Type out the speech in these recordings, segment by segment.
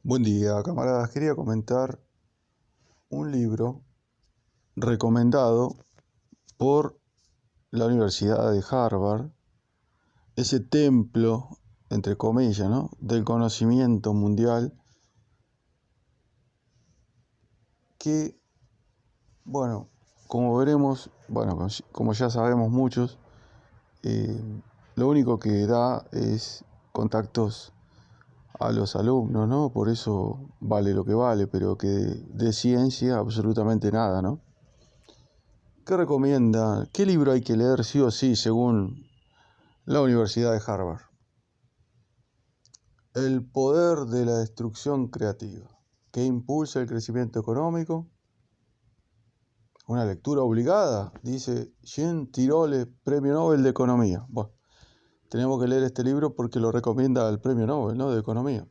Buen día, camaradas. Quería comentar un libro recomendado por la Universidad de Harvard, ese templo, entre comillas, ¿no?, del conocimiento mundial que, bueno, como veremos, como ya sabemos muchos, eh, lo único que da es contactos a los alumnos, ¿no? Por eso vale lo que vale, pero que de ciencia absolutamente nada, ¿no? ¿Qué recomienda? ¿Qué libro hay que leer sí o sí según la Universidad de Harvard? El poder de la destrucción creativa, que impulsa el crecimiento económico. Una lectura obligada, dice Jean Tirole, Premio Nobel de Economía. Bueno, tenemos que leer este libro porque lo recomienda el Premio Nobel, ¿no?, de Economía.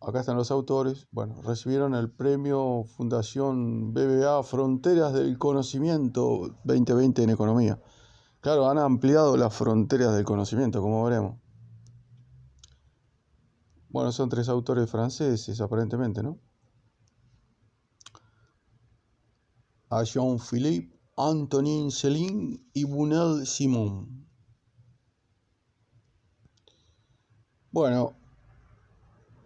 Acá están los autores. Bueno, recibieron el premio Fundación BBA Fronteras del Conocimiento 2020 en Economía. Claro, han ampliado las fronteras del conocimiento, como veremos. Bueno, son tres autores franceses, aparentemente, ¿no? A Jean-Philippe, Antonin Céline y Bunel Simon. Bueno,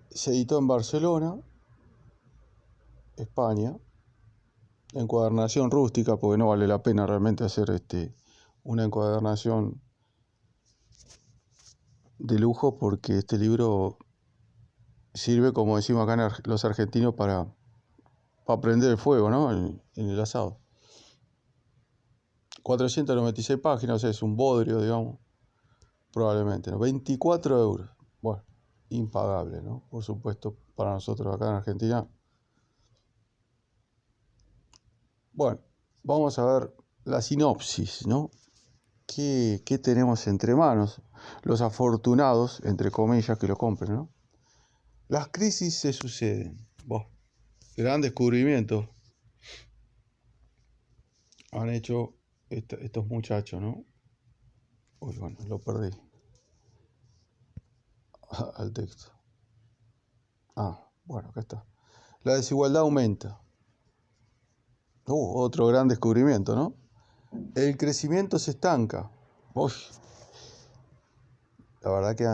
se editó en Barcelona, España, encuadernación rústica, porque no vale la pena realmente hacer una encuadernación de lujo, porque este libro sirve, como decimos acá los argentinos, para prender el fuego, ¿no?, en el asado. 496 páginas, o sea, es un bodrio, digamos, probablemente, ¿no? 24 euros. Bueno, impagable, ¿no? Por supuesto, para nosotros acá en Argentina. Bueno, vamos a ver la sinopsis, ¿no? ¿Qué tenemos entre manos? Los afortunados, entre comillas, que lo compren, ¿no? Las crisis se suceden. Bueno, gran descubrimiento han hecho estos muchachos, ¿no? Uy, bueno, lo perdí. Al texto. Bueno, acá está. La desigualdad aumenta. Otro gran descubrimiento, ¿no? El crecimiento se estanca. Uy, la verdad que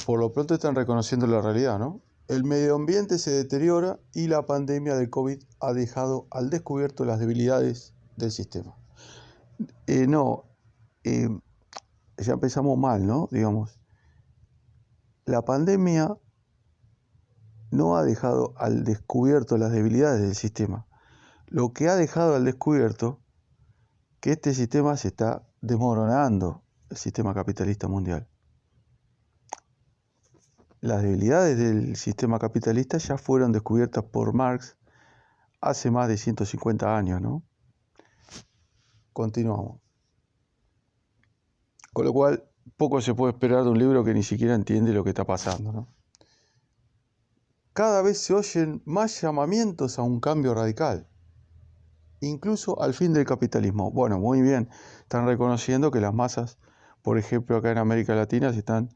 por lo pronto están reconociendo la realidad, ¿no? El medio ambiente se deteriora y la pandemia del COVID ha dejado al descubierto las debilidades del sistema. Ya empezamos mal, ¿no? Digamos, la pandemia no ha dejado al descubierto las debilidades del sistema. Lo que ha dejado al descubierto que este sistema se está desmoronando, el sistema capitalista mundial. Las debilidades del sistema capitalista ya fueron descubiertas por Marx hace más de 150 años, ¿no? Continuamos. Con lo cual, poco se puede esperar de un libro que ni siquiera entiende lo que está pasando, ¿no? Cada vez se oyen más llamamientos a un cambio radical, incluso al fin del capitalismo. Bueno, muy bien, están reconociendo que las masas, por ejemplo, acá en América Latina, se están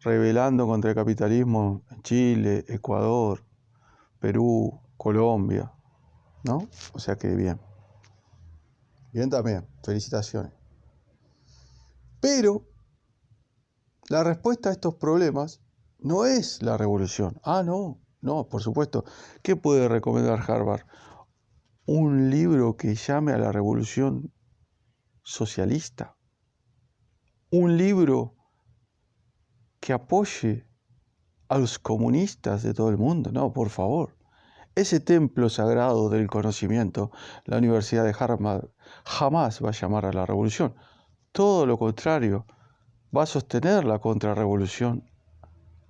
rebelando contra el capitalismo en Chile, Ecuador, Perú, Colombia, ¿no? O sea que bien. Bien también, felicitaciones. Pero la respuesta a estos problemas no es la revolución. No, por supuesto. ¿Qué puede recomendar Harvard? Un libro que llame a la revolución socialista. Un libro que apoye a los comunistas de todo el mundo. No, por favor. Ese templo sagrado del conocimiento, la Universidad de Harvard, jamás va a llamar a la revolución. Todo lo contrario, va a sostener la contrarrevolución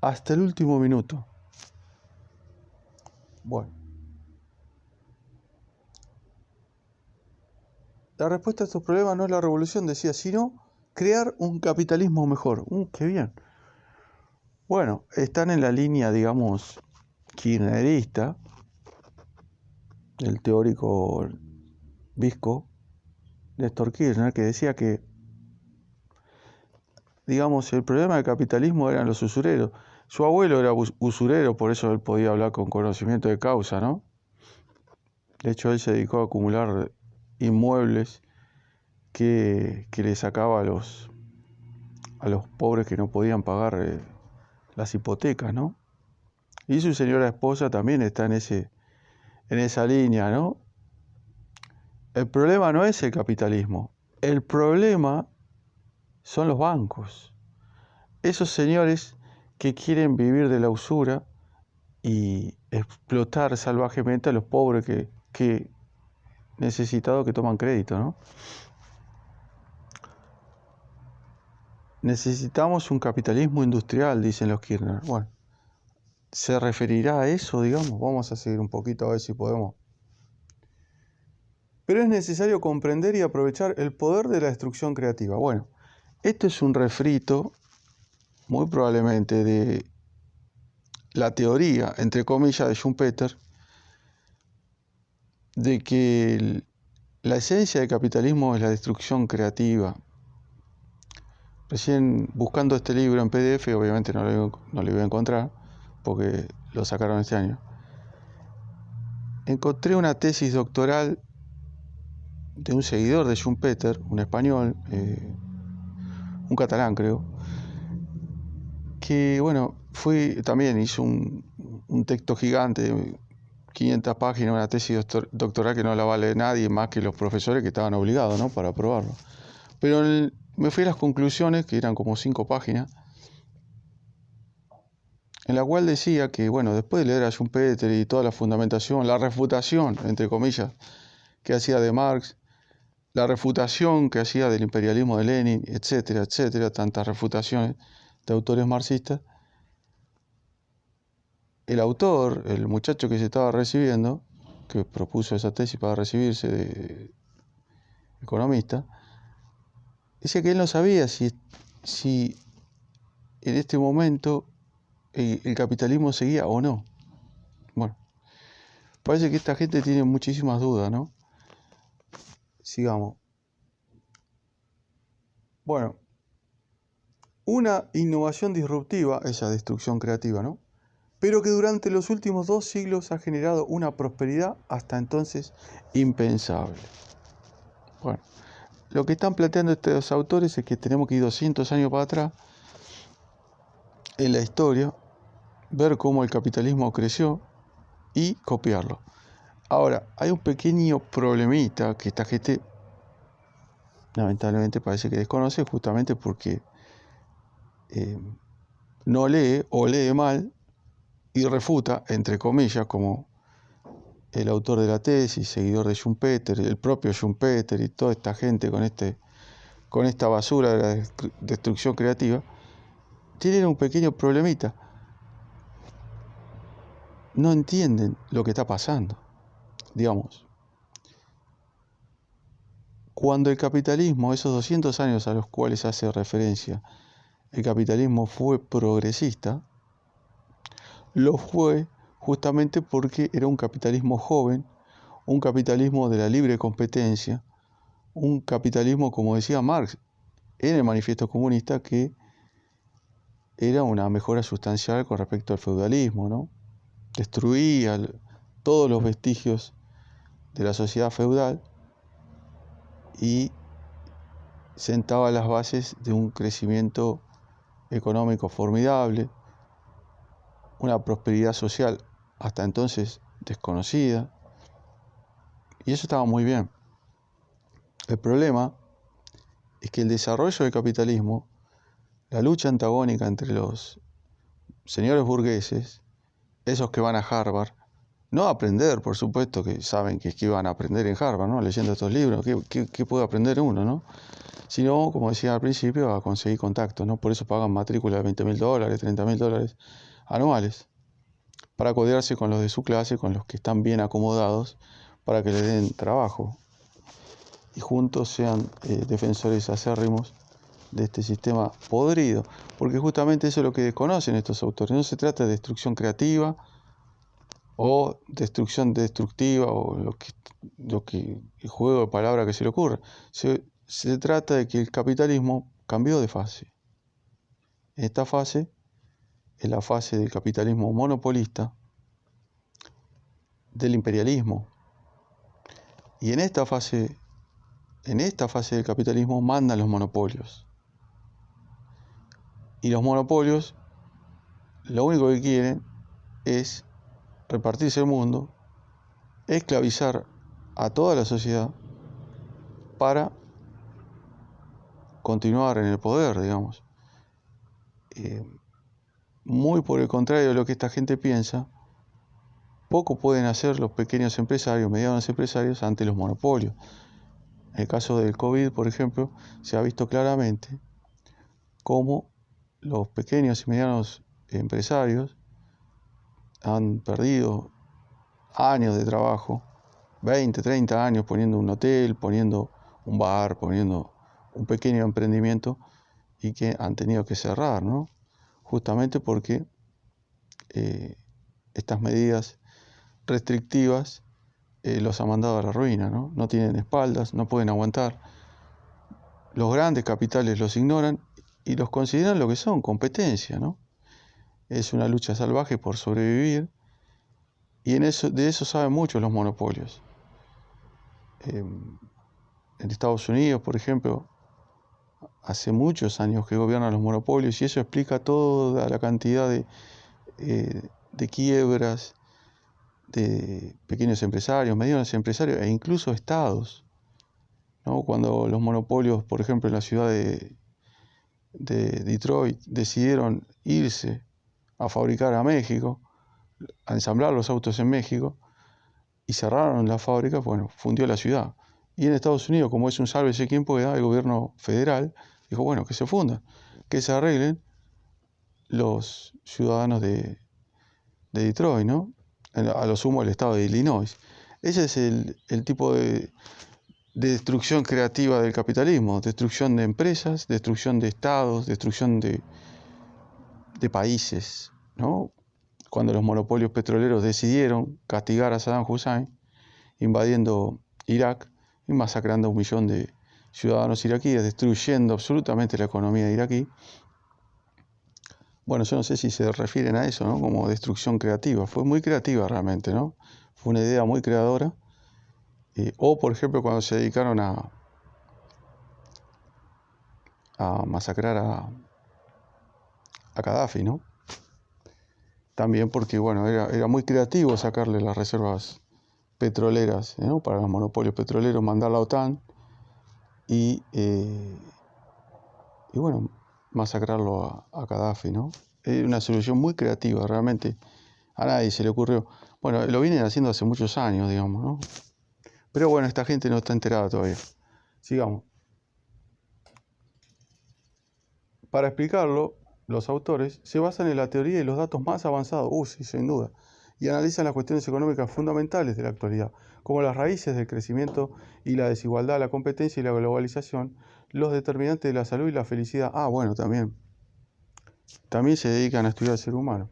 hasta el último minuto. Bueno, la respuesta a estos problemas no es la revolución, decía, sino crear un capitalismo mejor. ¡Qué bien! Bueno, están en la línea, digamos, kirchnerista, el teórico visco Néstor Kirchner, que decía que, digamos, el problema del capitalismo eran los usureros. Su abuelo era usurero, por eso él podía hablar con conocimiento de causa, ¿no? De hecho, él se dedicó a acumular inmuebles que le sacaba a los pobres que no podían pagar las hipotecas, ¿no? Y su señora esposa también está en esa línea, ¿no? El problema no es el capitalismo, el problema son los bancos. Esos señores que quieren vivir de la usura y explotar salvajemente a los pobres que necesitados que toman crédito, ¿no? Necesitamos un capitalismo industrial, dicen los Kirchner. Bueno, ¿se referirá a eso, digamos? Vamos a seguir un poquito a ver si podemos. Pero es necesario comprender y aprovechar el poder de la destrucción creativa. Bueno, esto es un refrito, muy probablemente, de la teoría, entre comillas, de Schumpeter, de que la esencia del capitalismo es la destrucción creativa. Recién buscando este libro en PDF, obviamente no lo iba a encontrar, porque lo sacaron este año, encontré una tesis doctoral de un seguidor de Schumpeter, un español, un catalán creo, que bueno, también hizo un texto gigante de 500 páginas, una tesis doctoral que no la vale nadie más que los profesores que estaban obligados, ¿no?, para aprobarlo. Pero me fui a las conclusiones, que eran como 5 páginas, en la cual decía que, bueno, después de leer a Schumpeter y toda la fundamentación, la refutación, entre comillas, que hacía de Marx, la refutación que hacía del imperialismo de Lenin, etcétera, etcétera, tantas refutaciones de autores marxistas, el autor, el muchacho que se estaba recibiendo, que propuso esa tesis para recibirse de economista, decía que él no sabía si en este momento el capitalismo seguía o no. Bueno, parece que esta gente tiene muchísimas dudas, ¿no? Sigamos. Bueno, una innovación disruptiva, esa destrucción creativa, ¿no?, pero que durante los últimos 2 siglos ha generado una prosperidad hasta entonces impensable. Bueno, lo que están planteando estos autores es que tenemos que ir 200 años para atrás en la historia, ver cómo el capitalismo creció y copiarlo. Ahora, hay un pequeño problemita que esta gente lamentablemente parece que desconoce, justamente porque no lee o lee mal y refuta, entre comillas, como el autor de la tesis, seguidor de Schumpeter, el propio Schumpeter y toda esta gente con esta basura de la destrucción creativa, tienen un pequeño problemita. No entienden lo que está pasando. Digamos, cuando el capitalismo, esos 200 años a los cuales hace referencia, el capitalismo fue progresista, lo fue justamente porque era un capitalismo joven, un capitalismo de la libre competencia, un capitalismo, como decía Marx en el Manifiesto Comunista, que era una mejora sustancial con respecto al feudalismo, ¿no? Destruía todos los vestigios de la sociedad feudal y sentaba las bases de un crecimiento económico formidable, una prosperidad social hasta entonces desconocida, y eso estaba muy bien. El problema es que el desarrollo del capitalismo, la lucha antagónica entre los señores burgueses, esos que van a Harvard, no a aprender, por supuesto, que saben que van a aprender en Harvard, ¿no?, leyendo estos libros, ¿qué puede aprender uno, no?, sino, como decía al principio, a conseguir contactos, ¿no? Por eso pagan matrícula de $20.000, $30.000 anuales, para codearse con los de su clase, con los que están bien acomodados, para que les den trabajo y juntos sean defensores acérrimos de este sistema podrido, porque justamente eso es lo que desconocen estos autores. No se trata de destrucción creativa o destrucción destructiva o lo que el juego de palabras que se le ocurra. Se trata de que el capitalismo cambió de fase. En esta fase en la fase del capitalismo monopolista, del imperialismo. Y en esta fase del capitalismo mandan los monopolios. Y los monopolios lo único que quieren es repartirse el mundo, esclavizar a toda la sociedad para continuar en el poder, digamos. Muy por el contrario de lo que esta gente piensa, poco pueden hacer los pequeños empresarios, medianos empresarios ante los monopolios. En el caso del COVID, por ejemplo, se ha visto claramente cómo los pequeños y medianos empresarios han perdido años de trabajo, 20, 30 años poniendo un hotel, poniendo un bar, poniendo un pequeño emprendimiento y que han tenido que cerrar, ¿no? Justamente porque estas medidas restrictivas los han mandado a la ruina, ¿no? No tienen espaldas, no pueden aguantar. Los grandes capitales los ignoran y los consideran lo que son, competencia, ¿no? Es una lucha salvaje por sobrevivir y de eso saben mucho los monopolios. En Estados Unidos, por ejemplo, hace muchos años que gobiernan los monopolios y eso explica toda la cantidad de quiebras de pequeños empresarios, medianos empresarios e incluso estados, ¿no? Cuando los monopolios, por ejemplo, en la ciudad de Detroit decidieron irse a fabricar a México, a ensamblar los autos en México y cerraron la fábrica, bueno, fundió la ciudad. Y en Estados Unidos, como es un sálvese quien pueda, el gobierno federal dijo, bueno, que se fundan, que se arreglen los ciudadanos de Detroit, ¿no? A lo sumo el estado de Illinois. Ese es el tipo de destrucción creativa del capitalismo, destrucción de empresas, destrucción de estados, destrucción de países, ¿no? Cuando los monopolios petroleros decidieron castigar a Saddam Hussein, invadiendo Irak y masacrando a 1 millón de ciudadanos iraquíes, destruyendo absolutamente la economía iraquí. Bueno, yo no sé si se refieren a eso, ¿no? Como destrucción creativa. Fue muy creativa realmente, ¿no? Fue una idea muy creadora. O, por ejemplo, cuando se dedicaron a masacrar a Gaddafi, ¿no? También porque, bueno, era muy creativo sacarle las reservas petroleras, ¿no? Para los monopolios petroleros, mandar la OTAN y bueno, masacrarlo a Gaddafi, ¿no? Es una solución muy creativa, realmente a nadie se le ocurrió. Bueno, lo vienen haciendo hace muchos años, digamos, ¿no? Pero bueno, esta gente no está enterada todavía. Sigamos. Para explicarlo, los autores se basan en la teoría y los datos más avanzados, sí, sin duda, y analizan las cuestiones económicas fundamentales de la actualidad, como las raíces del crecimiento y la desigualdad, la competencia y la globalización, los determinantes de la salud y la felicidad. Bueno, también se dedican a estudiar al ser humano.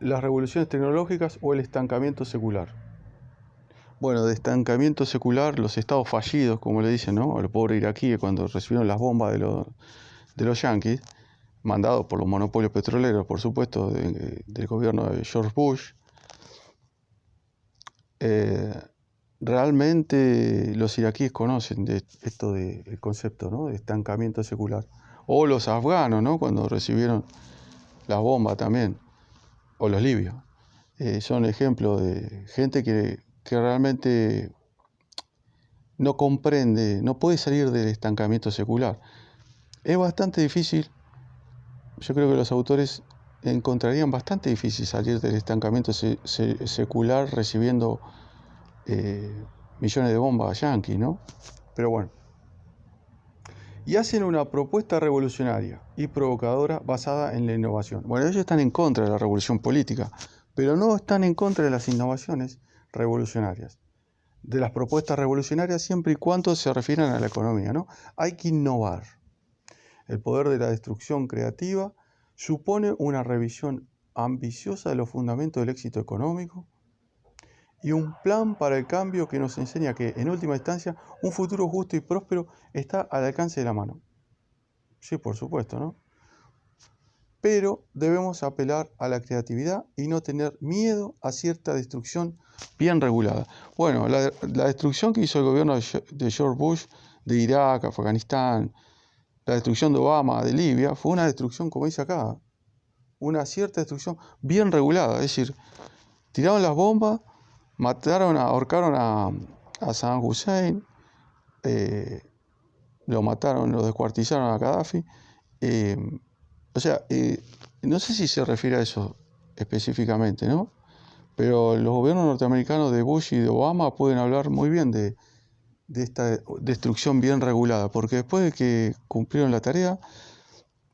Las revoluciones tecnológicas o el estancamiento secular. Bueno, de estancamiento secular, los estados fallidos, como le dicen, ¿no? A los pobres iraquíes cuando recibieron las bombas de los yanquis, mandados por los monopolios petroleros, por supuesto, del gobierno de George Bush. Realmente los iraquíes conocen de esto del concepto, ¿no? De estancamiento secular. O los afganos, ¿no? Cuando recibieron las bombas también. O los libios. Son ejemplos de gente que realmente no comprende, no puede salir del estancamiento secular. Es bastante difícil, yo creo que los autores encontrarían bastante difícil salir del estancamiento secular recibiendo millones de bombas yanquis, ¿no? Pero bueno. Y hacen una propuesta revolucionaria y provocadora basada en la innovación. Bueno, ellos están en contra de la revolución política, pero no están en contra de las innovaciones revolucionarias, de las propuestas revolucionarias siempre y cuando se refieran a la economía, ¿no? Hay que innovar. El poder de la destrucción creativa supone una revisión ambiciosa de los fundamentos del éxito económico y un plan para el cambio que nos enseña que, en última instancia, un futuro justo y próspero está al alcance de la mano. Sí, por supuesto, ¿no? pero debemos apelar a la creatividad y no tener miedo a cierta destrucción bien regulada. Bueno, la destrucción que hizo el gobierno de George Bush de Irak, Afganistán, la destrucción de Obama de Libia, fue una destrucción, como dice acá, una cierta destrucción bien regulada. Es decir, tiraron las bombas, ahorcaron a Saddam Hussein, lo mataron, lo descuartizaron a Gaddafi. O sea, no sé si se refiere a eso específicamente, ¿no? Pero los gobiernos norteamericanos de Bush y de Obama pueden hablar muy bien de esta destrucción bien regulada, porque después de que cumplieron la tarea,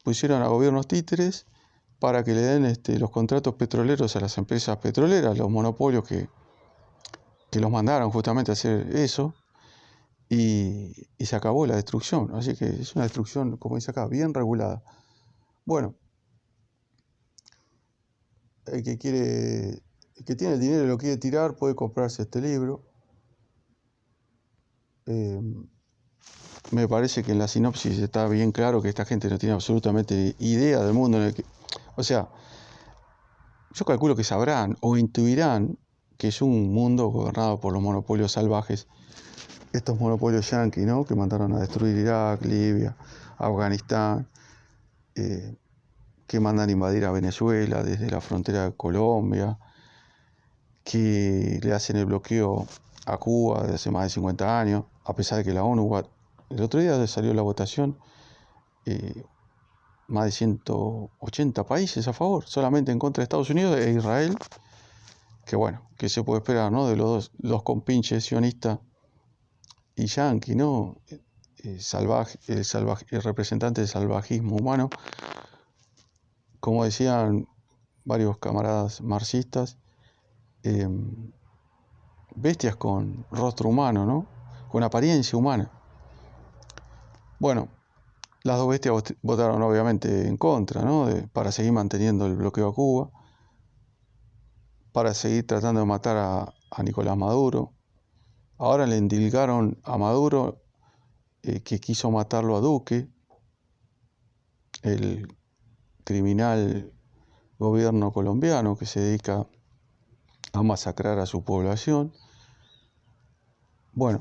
pusieron a gobiernos títeres para que le den los contratos petroleros a las empresas petroleras, los monopolios que los mandaron justamente a hacer eso, y se acabó la destrucción. Así que es una destrucción, como dice acá, bien regulada. Bueno, el que tiene el dinero y lo quiere tirar puede comprarse este libro. Me parece que en la sinopsis está bien claro que esta gente no tiene absolutamente idea del mundo en el que... O sea, yo calculo que sabrán o intuirán que es un mundo gobernado por los monopolios salvajes, estos monopolios yanquis, ¿no? Que mandaron a destruir Irak, Libia, Afganistán, que mandan a invadir a Venezuela desde la frontera de Colombia, que le hacen el bloqueo a Cuba desde hace más de 50 años, a pesar de que la ONU, el otro día salió la votación, más de 180 países a favor, solamente en contra de Estados Unidos e Israel, que bueno, que se puede esperar, ¿no? De los dos compinches sionistas y yanqui, ¿no? El representante del salvajismo humano, como decían varios camaradas marxistas, bestias con rostro humano, ¿no? Con apariencia humana. Bueno, las dos bestias votaron obviamente en contra, ¿no? Para seguir manteniendo el bloqueo a Cuba, para seguir tratando de matar a Nicolás Maduro. Ahora le endilgaron a Maduro que quiso matarlo a Duque, el criminal gobierno colombiano que se dedica a masacrar a su población. Bueno,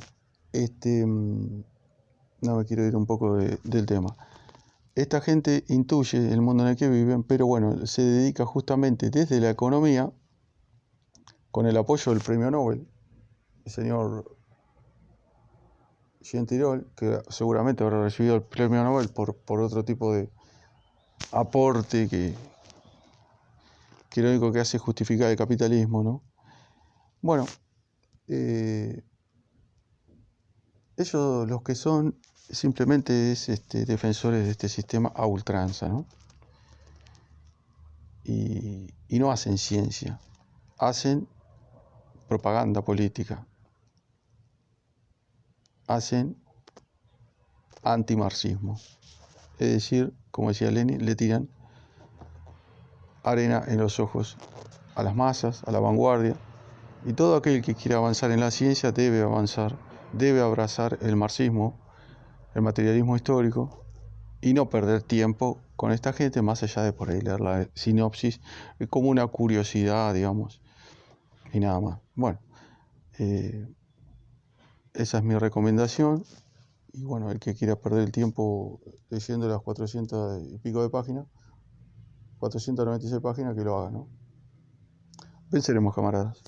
no me quiero ir un poco del tema. Esta gente intuye el mundo en el que viven, pero bueno, se dedica justamente desde la economía, con el apoyo del premio Nobel, el señor Gentilol, que seguramente habrá recibido el premio Nobel por otro tipo de aporte que lo único que hace es justificar el capitalismo, ¿no? Bueno, ellos los que son simplemente es defensores de este sistema a ultranza, ¿no? Y no hacen ciencia, hacen propaganda política, hacen antimarxismo. Es decir, como decía Lenin, le tiran arena en los ojos a las masas, a la vanguardia, y todo aquel que quiera avanzar en la ciencia debe abrazar el marxismo, el materialismo histórico, y no perder tiempo con esta gente, más allá de por ahí leer la sinopsis como una curiosidad, digamos, y nada más. Bueno, esa es mi recomendación, y bueno, el que quiera perder el tiempo leyendo las 400 y pico de páginas, 496 páginas, que lo haga, ¿no? Venceremos, camaradas.